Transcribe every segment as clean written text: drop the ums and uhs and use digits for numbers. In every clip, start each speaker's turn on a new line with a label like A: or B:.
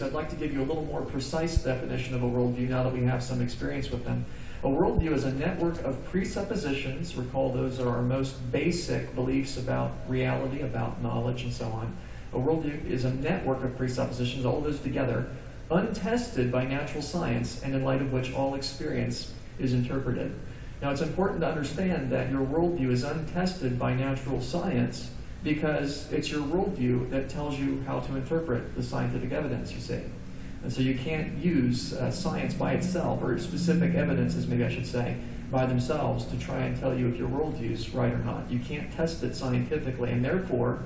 A: I'd like to give you a little more precise definition of a worldview now that we have some experience with them. A worldview is a network of presuppositions. Recall those are our most basic beliefs about reality, about knowledge, and so on. A worldview is a network of presuppositions, all of those together, untested by natural science, and in light of which all experience is interpreted. Now, it's important to understand that your worldview is untested by natural science because it's your worldview that tells you how to interpret the scientific evidence, you see. And so you can't use science by itself, or specific evidences, maybe I should say, by themselves to try and tell you if your worldview is right or not. You can't test it scientifically, and therefore,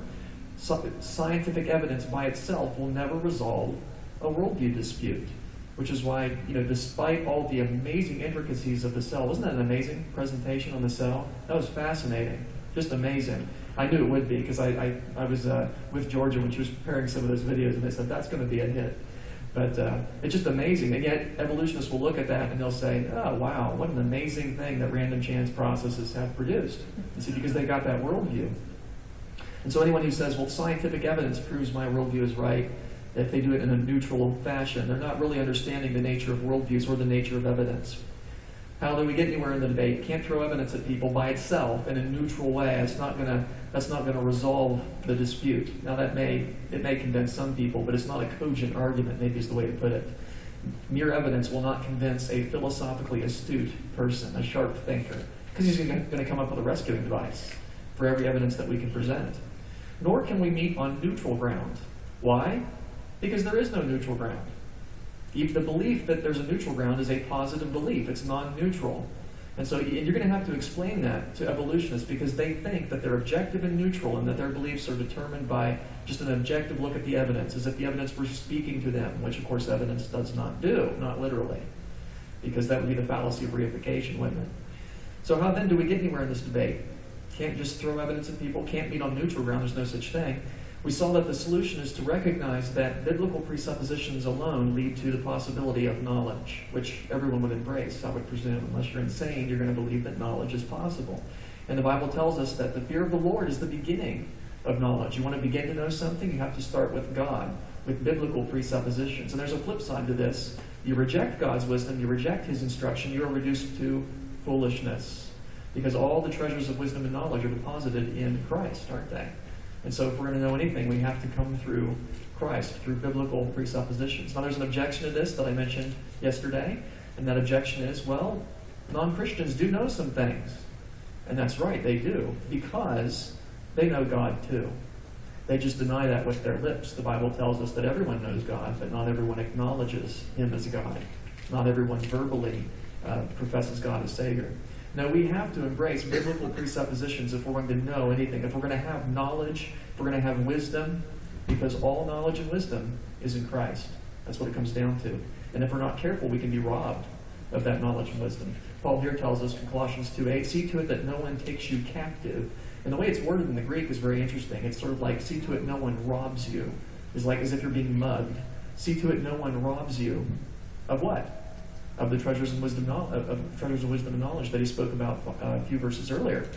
A: scientific evidence by itself will never resolve a worldview dispute. Which is why, despite all the amazing intricacies of the cell, wasn't that an amazing presentation on the cell? That was fascinating, just amazing. I knew it would be, because I was with Georgia when she was preparing some of those videos, and they said, that's going to be a hit. But it's just amazing. And yet, evolutionists will look at that and they'll say, oh, wow, what an amazing thing that random chance processes have produced. You see, because they got that worldview. And so anyone who says, well, scientific evidence proves my worldview is right, if they do it in a neutral fashion, they're not really understanding the nature of worldviews or the nature of evidence. How do we get anywhere in the debate? Can't throw evidence at people by itself in a neutral way. That's not going to resolve the dispute. Now it may convince some people, but it's not a cogent argument, maybe is the way to put it. Mere evidence will not convince a philosophically astute person, a sharp thinker, because he's going to come up with a rescuing device for every evidence that we can present. Nor can we meet on neutral ground. Why? Because there is no neutral ground. The belief that there's a neutral ground is a positive belief. It's non-neutral. And so you're going to have to explain that to evolutionists, because they think that they're objective and neutral and that their beliefs are determined by just an objective look at the evidence, as if the evidence were speaking to them, which of course evidence does not do, not literally, because that would be the fallacy of reification, wouldn't it? So how then do we get anywhere in this debate? Can't just throw evidence at people, can't meet on neutral ground, there's no such thing. We saw that the solution is to recognize that biblical presuppositions alone lead to the possibility of knowledge, which everyone would embrace, I would presume. Unless you're insane, you're going to believe that knowledge is possible. And the Bible tells us that the fear of the Lord is the beginning of knowledge. You want to begin to know something, you have to start with God, with biblical presuppositions. And there's a flip side to this. You reject God's wisdom, you reject His instruction, you are reduced to foolishness. Because all the treasures of wisdom and knowledge are deposited in Christ, aren't they? And so if we're going to know anything, we have to come through Christ, through biblical presuppositions. Now there's an objection to this that I mentioned yesterday, and that objection is, well, non-Christians do know some things. And that's right, they do, because they know God too. They just deny that with their lips. The Bible tells us that everyone knows God, but not everyone acknowledges Him as God. Not everyone verbally professes God as Savior. Now, we have to embrace biblical presuppositions if we're going to know anything, if we're going to have knowledge, if we're going to have wisdom, because all knowledge and wisdom is in Christ. That's what it comes down to. And if we're not careful, we can be robbed of that knowledge and wisdom. Paul here tells us from Colossians 2:8, see to it that no one takes you captive. And the way it's worded in the Greek is very interesting. It's sort of like, see to it no one robs you. It's like as if you're being mugged. See to it no one robs you. Of what? Of the treasures of wisdom and knowledge that he spoke about a few verses earlier.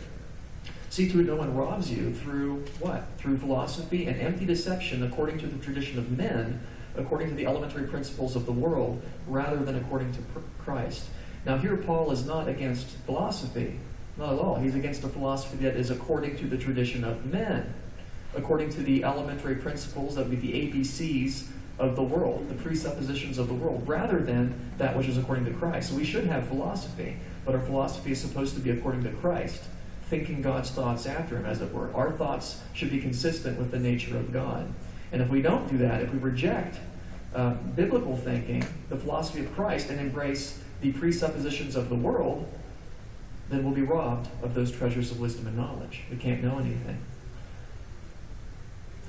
A: See to it no one robs you through what? Through philosophy and empty deception according to the tradition of men, according to the elementary principles of the world, rather than according to Christ. Now here Paul is not against philosophy, not at all. He's against a philosophy that is according to the tradition of men, according to the elementary principles, that would be the ABCs of the world, the presuppositions of the world, rather than that which is according to Christ. So we should have philosophy, but our philosophy is supposed to be according to Christ, thinking God's thoughts after Him, as it were. Our thoughts should be consistent with the nature of God. And if we don't do that, if we reject biblical thinking, the philosophy of Christ, and embrace the presuppositions of the world, then we'll be robbed of those treasures of wisdom and knowledge. We can't know anything.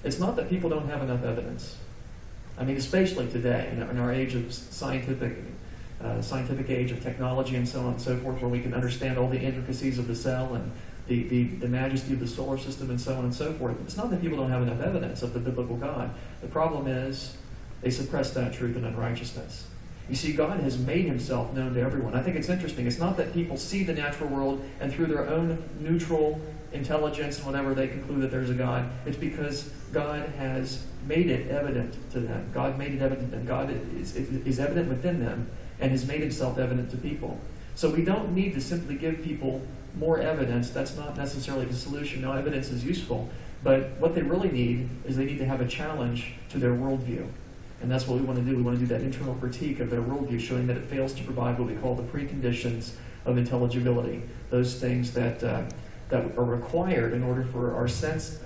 A: It's not that people don't have enough evidence. I mean, especially today, in our age of scientific age of technology and so on and so forth, where we can understand all the intricacies of the cell and the majesty of the solar system and so on and so forth. It's not that people don't have enough evidence of the biblical God. The problem is they suppress that truth in unrighteousness. You see, God has made himself known to everyone. I think it's interesting. It's not that people see the natural world and through their own neutral intelligence and whatever they conclude that there's a God. It's because God has made it evident to them. God made it evident to them. God is evident within them and has made himself evident to people. So we don't need to simply give people more evidence. That's not necessarily the solution. No, evidence is useful. But what they really need is they need to have a challenge to their worldview. And that's what we want to do. We want to do that internal critique of their worldview, showing that it fails to provide what we call the preconditions of intelligibility. Those things that are required in order for our sense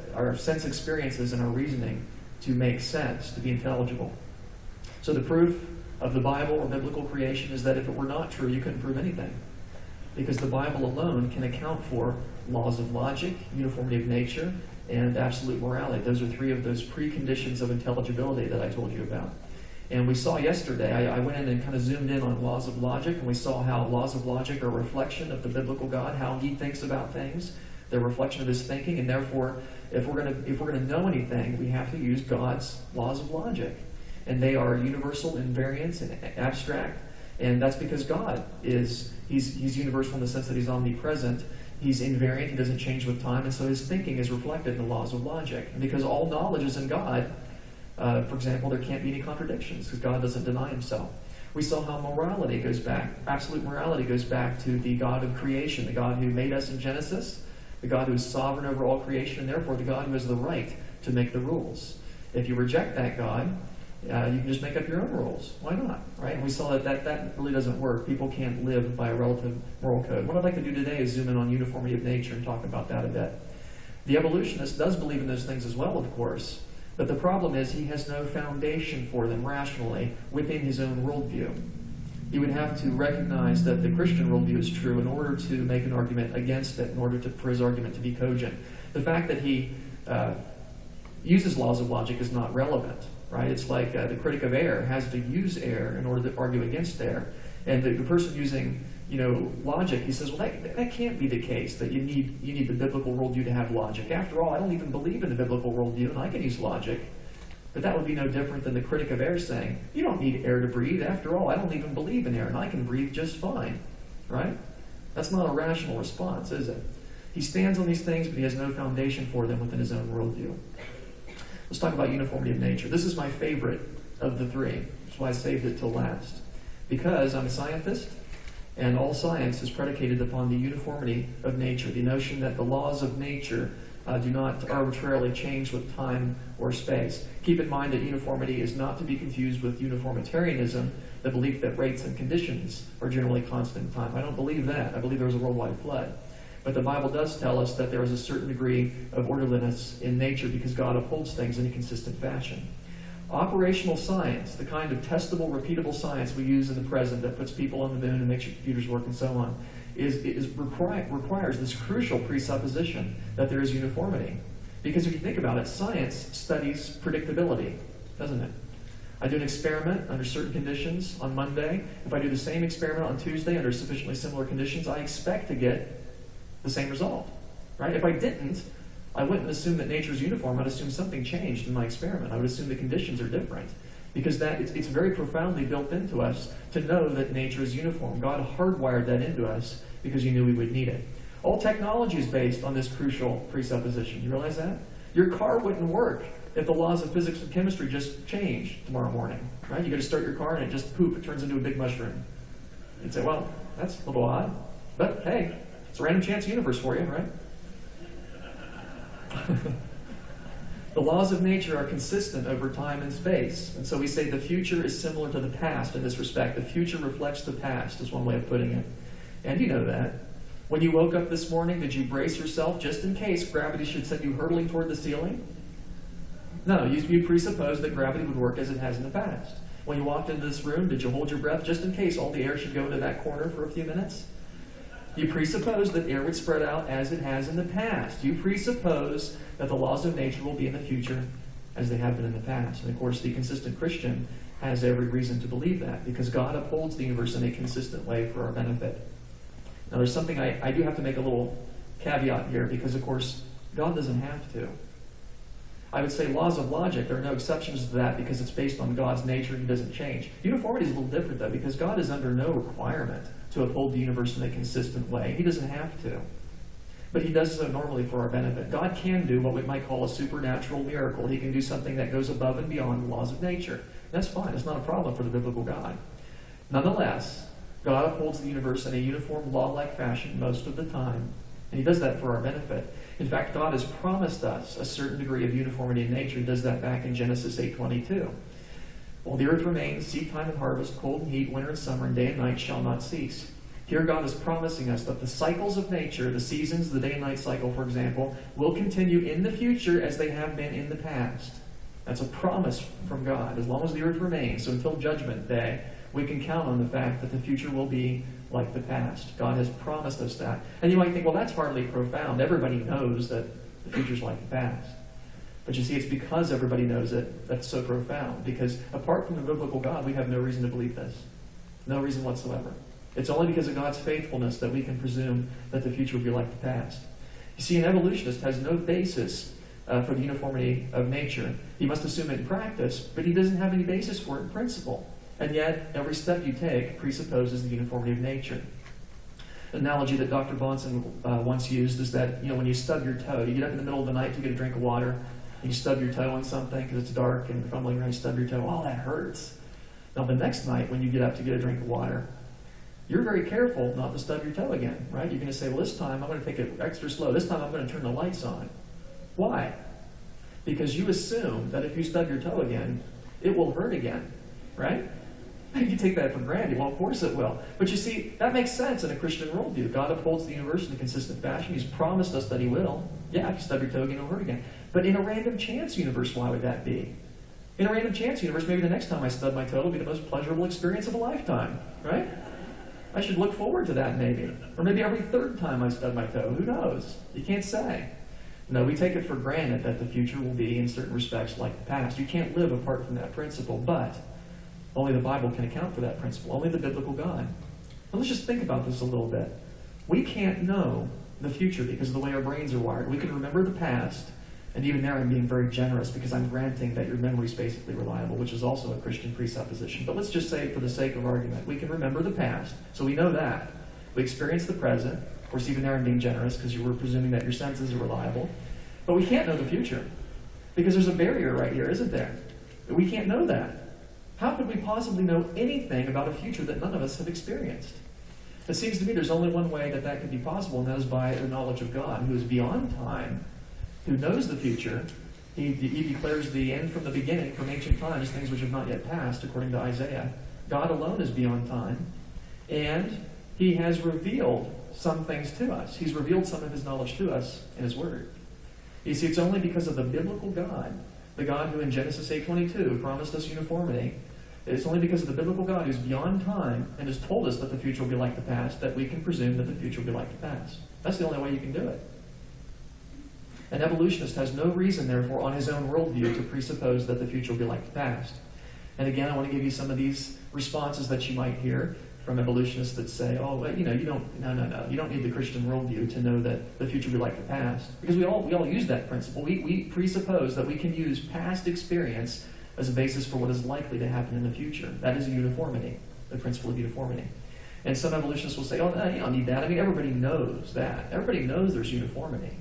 A: experiences and our reasoning to make sense, to be intelligible. So the proof of the Bible or biblical creation is that if it were not true, you couldn't prove anything. Because the Bible alone can account for laws of logic, uniformity of nature, and absolute morality. Those are three of those preconditions of intelligibility that I told you about. And we saw yesterday, I went in and kind of zoomed in on laws of logic, and we saw how laws of logic are a reflection of the biblical God, how he thinks about things. They're a reflection of his thinking, and therefore, if we're going to know anything, we have to use God's laws of logic. And they are universal, invariant, and abstract. And that's because God he's universal in the sense that he's omnipresent. He's invariant, he doesn't change with time, and so his thinking is reflected in the laws of logic. And because all knowledge is in God, for example, there can't be any contradictions, because God doesn't deny himself. We saw how morality goes back, absolute morality goes back to the God of creation, the God who made us in Genesis, the God who is sovereign over all creation, and therefore the God who has the right to make the rules. If you reject that God, you can just make up your own rules. Why not? Right? And we saw that really doesn't work. People can't live by a relative moral code. What I'd like to do today is zoom in on uniformity of nature and talk about that a bit. The evolutionist does believe in those things as well, of course, but the problem is he has no foundation for them rationally within his own worldview. He would have to recognize that the Christian worldview is true in order to make an argument against it, in order for his argument to be cogent. The fact that he uses laws of logic is not relevant. Right? It's like the critic of air has to use air in order to argue against air. And the person using, logic, he says, well, that can't be the case, that you need the biblical worldview to have logic. After all, I don't even believe in the biblical worldview, and I can use logic. But that would be no different than the critic of air saying, you don't need air to breathe. After all, I don't even believe in air, and I can breathe just fine. Right? That's not a rational response, is it? He stands on these things, but he has no foundation for them within his own worldview. Let's talk about uniformity of nature. This is my favorite of the three. That's why I saved it till last. Because I'm a scientist, and all science is predicated upon the uniformity of nature, the notion that the laws of nature do not arbitrarily change with time or space. Keep in mind that uniformity is not to be confused with uniformitarianism, the belief that rates and conditions are generally constant in time. I don't believe that. I believe there was a worldwide flood. But the Bible does tell us that there is a certain degree of orderliness in nature because God upholds things in a consistent fashion. Operational science, the kind of testable, repeatable science we use in the present that puts people on the moon and makes your computers work and so on, requires this crucial presupposition that there is uniformity. Because if you think about it, science studies predictability, doesn't it? I do an experiment under certain conditions on Monday. If I do the same experiment on Tuesday under sufficiently similar conditions, I expect to get the same result, right? If I didn't, I wouldn't assume that nature is uniform. I'd assume something changed in my experiment. I would assume the conditions are different because it's very profoundly built into us to know that nature is uniform. God hardwired that into us because he knew we would need it. All technology is based on this crucial presupposition. You realize that? Your car wouldn't work if the laws of physics and chemistry just changed tomorrow morning, right? You got to start your car and it just it turns into a big mushroom. You'd say, well, that's a little odd, but hey, it's a random chance universe for you, right? The laws of nature are consistent over time and space. And so we say the future is similar to the past in this respect. The future reflects the past is one way of putting it. And you know that. When you woke up this morning, did you brace yourself just in case gravity should send you hurtling toward the ceiling? No, you presupposed that gravity would work as it has in the past. When you walked into this room, did you hold your breath just in case all the air should go into that corner for a few minutes? You presuppose that air would spread out as it has in the past. You presuppose that the laws of nature will be in the future as they have been in the past. And of course, the consistent Christian has every reason to believe that because God upholds the universe in a consistent way for our benefit. Now, there's something I do have to make a little caveat here because, of course, God doesn't have to. I would say laws of logic, there are no exceptions to that because it's based on God's nature. He doesn't change. Uniformity is a little different, though, because God is under no requirement to uphold the universe in a consistent way. He doesn't have to. But he does so normally for our benefit. God can do what we might call a supernatural miracle. He can do something that goes above and beyond the laws of nature. That's fine. It's not a problem for the biblical God. Nonetheless, God upholds the universe in a uniform, law-like fashion most of the time, and he does that for our benefit. In fact, God has promised us a certain degree of uniformity in nature. He does that back in Genesis 8:22. While the earth remains, seed time and harvest, cold and heat, winter and summer, and day and night shall not cease. Here God is promising us that the cycles of nature, the seasons, the day and night cycle, for example, will continue in the future as they have been in the past. That's a promise from God. As long as the earth remains, so until Judgment Day, we can count on the fact that the future will be like the past. God has promised us that. And you might think, well, that's hardly profound. Everybody knows that the future's like the past. But you see, it's because everybody knows it that's so profound. Because apart from the biblical God, we have no reason to believe this. No reason whatsoever. It's only because of God's faithfulness that we can presume that the future will be like the past. You see, an evolutionist has no basis for the uniformity of nature. He must assume it in practice, but he doesn't have any basis for it in principle. And yet, every step you take presupposes the uniformity of nature. An analogy that Dr. Bonson once used is that, when you stub your toe, you get up in the middle of the night to get a drink of water, and you stub your toe on something because it's dark and you're fumbling around, you stub your toe, oh, that hurts. Now, the next night when you get up to get a drink of water, you're very careful not to stub your toe again, right? You're going to say, well, this time I'm going to take it extra slow. This time I'm going to turn the lights on. Why? Because you assume that if you stub your toe again, it will hurt again, right? You take that for granted. Well, of course it will. But you see, that makes sense in a Christian worldview. God upholds the universe in a consistent fashion. He's promised us that he will. Yeah, if you stub your toe again, it'll hurt again. But in a random chance universe, why would that be? In a random chance universe, maybe the next time I stub my toe will be the most pleasurable experience of a lifetime, right? I should look forward to that maybe. Or maybe every third time I stub my toe. Who knows? You can't say. No, we take it for granted that the future will be, in certain respects, like the past. You can't live apart from that principle, but only the Bible can account for that principle. Only the biblical God. Now let's just think about this a little bit. We can't know the future because of the way our brains are wired. We can remember the past, and even there I'm being very generous because I'm granting that your memory is basically reliable, which is also a Christian presupposition. But let's just say, for the sake of argument, we can remember the past, so we know that. We experience the present. Of course, even there I'm being generous because you were presuming that your senses are reliable. But we can't know the future because there's a barrier right here, isn't there? We can't know that. How could we possibly know anything about a future that none of us have experienced? It seems to me there's only one way that that could be possible, and that is by the knowledge of God, who is beyond time, who knows the future. He declares the end from the beginning, from ancient times, things which have not yet passed, according to Isaiah. God alone is beyond time, and he has revealed some things to us. He's revealed some of his knowledge to us in his word. You see, it's only because of the biblical God, the God who in Genesis 8:22 promised us uniformity. It's only because of the biblical God who's beyond time and has told us that the future will be like the past that we can presume that the future will be like the past. That's the only way you can do it. An evolutionist has no reason, therefore, on his own worldview to presuppose that the future will be like the past. And again, I want to give you some of these responses that you might hear from evolutionists that say, oh, well, you don't need the Christian worldview to know that the future will be like the past. Because we all use that principle. We presuppose that we can use past experience as a basis for what is likely to happen in the future. That is a uniformity, the principle of uniformity. And some evolutionists will say, oh, no, you don't need that. I mean, everybody knows that. Everybody knows there's uniformity.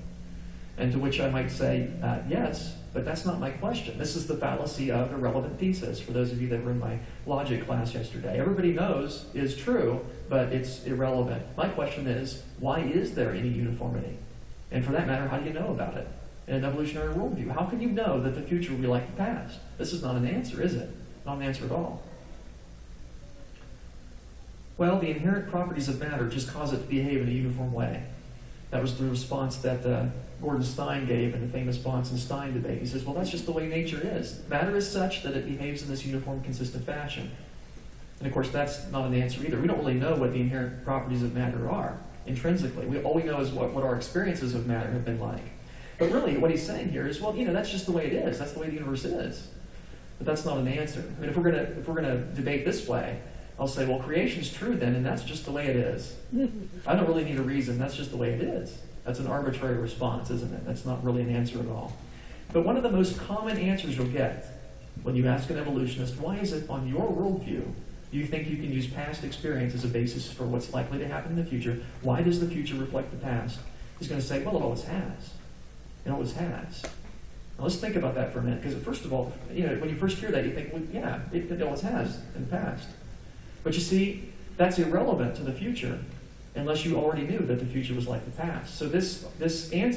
A: And to which I might say, yes, but that's not my question. This is the fallacy of irrelevant thesis, for those of you that were in my logic class yesterday. Everybody knows is true, but it's irrelevant. My question is, why is there any uniformity? And for that matter, how do you know about it? In an evolutionary worldview, how can you know that the future will be like the past? This is not an answer, is it? Not an answer at all. Well, the inherent properties of matter just cause it to behave in a uniform way. That was the response that Gordon Stein gave in the famous Bonson-Stein debate. He says, well, that's just the way nature is. Matter is such that it behaves in this uniform, consistent fashion. And of course, that's not an answer either. We don't really know what the inherent properties of matter are intrinsically. All we know is what our experiences of matter have been like. But really, what he's saying here is, well, that's just the way it is. That's the way the universe is. But that's not an answer. I mean, if we're gonna debate this way, I'll say, well, creation's true then, and that's just the way it is. I don't really need a reason. That's just the way it is. That's an arbitrary response, isn't it? That's not really an answer at all. But one of the most common answers you'll get when you ask an evolutionist, why is it on your worldview you think you can use past experience as a basis for what's likely to happen in the future? Why does the future reflect the past? He's going to say, well, it always has. It always has. Now let's think about that for a minute, because first of all, when you first hear that, you think, well, yeah, it always has in the past. But you see, that's irrelevant to the future unless you already knew that the future was like the past. So this answer